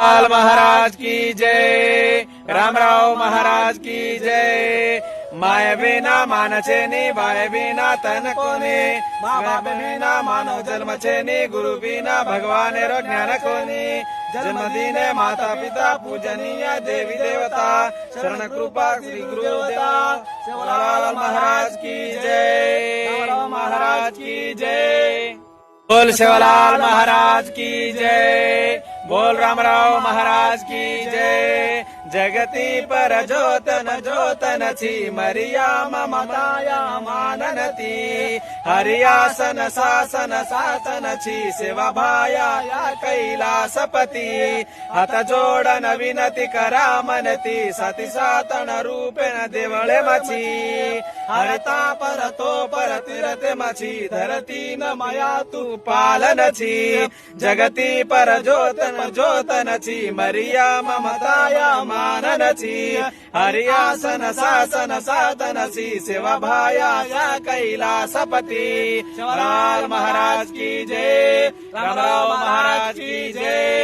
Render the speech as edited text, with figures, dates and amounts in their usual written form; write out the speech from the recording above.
लाल महाराज की जय, रामराव महाराज की जय। माय बिना मान छेनी, बाय बिना तन कोनी, माँ बाप बिना मानव जन्म छेनी, गुरु बिना भगवान रो ज्ञान कोनी। जन्म दीने माता पिता पूजनीय देवी देवता, शरण कृपा श्री गुरुदेवा। सेवालाल महाराज की जय, रामराव महाराज की जय। बोल सेवालाल महाराज की जय, बोल रामराव महाराज की जय। जगती पर जोतन जोतन छी, मरिया ममताया माननती। हरियासन शासन सासन छी, सेवा भाया या कैलासपती। हात जोडन विनती करा मनती, सती सातन रूपेण देवळे मची। हरता पर तो पर तीरते मची, धरती न माया तू पालन छी। जगती पर जोतन जोतन छी, मरिया ममताया मानन छी। हरियासन शासन सातन छी, सेवा भाया या कैलासपती। लाल महाराज की जय, रामराव महाराज की जय।